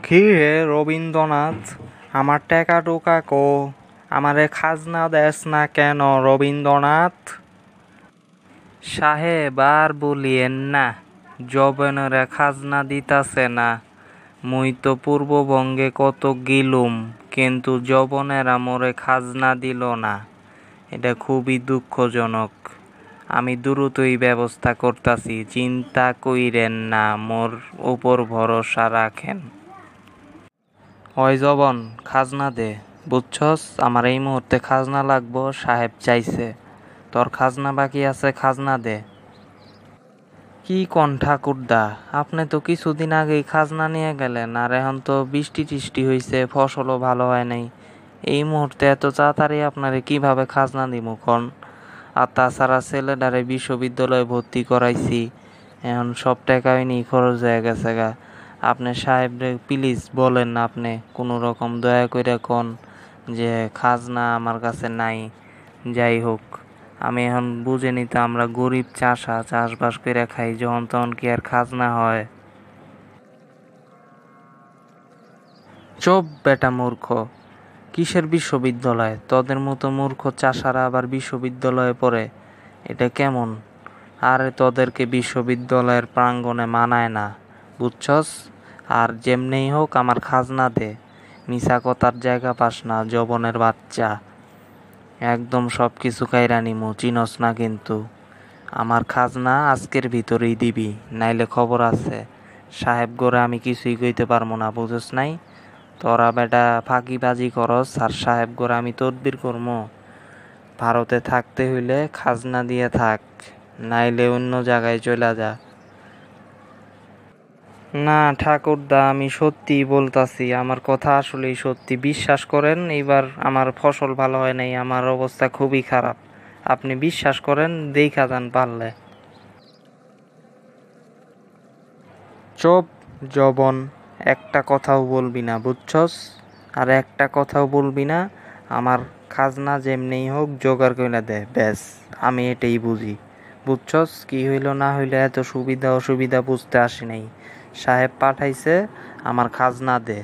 কি রে রবীন্দ্রনাথ, আমার টাকা টোকা কো? আমারে খাজনা দেস না কেন রবীন্দ্রনাথ? সাহেব আর বলিয়েন না, যবনেরা খাজনা দিতাছে না। মুই তো পূর্ববঙ্গে কত গিলুম, কিন্তু যবনেরা মোরে খাজনা দিল না। এটা খুবই দুঃখজনক। আমি দ্রুতই ব্যবস্থা করতাছি, চিন্তা কইরেন না, মোর উপর ভরসা রাখেন। ওই জবন, খাজনা দে। বুঝছস, আমার এই মুহূর্তে খাজনা লাগবো, সাহেব চাইছে। তোর খাজনা বাকি আছে, খাজনা দে। কি কন ঠাকুরদা, আপনি তো কিছুদিন আগেই খাজনা নিয়ে গেলেন, আর এখন তো বৃষ্টি টিষ্টি হইছে, ফসলও ভালো হয় নাই। এই মুহূর্তে এত তাড়াতাড়ি আপনারে কিভাবে খাজনা দিমু কন? আর তাছাড়া ছেলেটারে বিশ্ববিদ্যালয়ে ভর্তি করাইছি, এখন সব টাকাই নি খরচ হয়ে গেছে গা। আপনি সাহেবরে প্লিজ বলেন না, আপনি কোনো রকম দয়া কইরা কন যে খাজনা আমার কাছে নাই। যাই হোক, আমি এখন বুঝে তো আমরা গরিব চাষা, চাষবাস করে খাই, যখন তখন কি আর খাজনা হয়? চুপ বেটা মূর্খ! কিসের বিশ্ববিদ্যালয়? তোদের মতো মূর্খ চাষারা আবার বিশ্ববিদ্যালয়ে পড়ে? এটা কেমন? আরে তোদেরকে বিশ্ববিদ্যালয়ের প্রাঙ্গণে মানায় না, বুঝছস? আর যেমনেই হোক আমার খাজনা দে। মিছা কথার জায়গা পাস না, যবনের বাচ্চা। একদম সব কিছু কাইরা নিমু, চিনস না কিন্তু। আমার খাজনা আজকের ভিতরেই দিবি, নাইলে খবর আছে। সাহেব গোরে আমি কিছুই কইতে পারবো না, বুঝস নাই? তোরা বেটা ফাঁকিবাজি করস, আর সাহেব গোরে আমি তদবির করমু। ভারতে থাকতে হইলে খাজনা দিয়ে থাক, নাইলে অন্য জায়গায় চলে যা। না ঠাকুরদা, আমি সত্যিই বলতাছি, আমার কথা আসলেই সত্যি, বিশ্বাস করেন। এইবার আমার ফসল ভালো হয় নাই, আমার অবস্থা খুবই খারাপ। আপনি বিশ্বাস করেন, দেইখা যান পারলে। চুপ জবন, একটা কথাও বলবি না, বুঝছস? আর একটা কথাও বলবি না। আমার খাজনা যেমনেই হোক জোগাড় কইরা দে, ব্যাস। আমি এটাই বুঝি। বুঝছস, কি হইল না হইলে এত সুবিধা অসুবিধা বুঝতে আসি নাই। সাহেব পাঠাইছে, আমার খাজনা দে।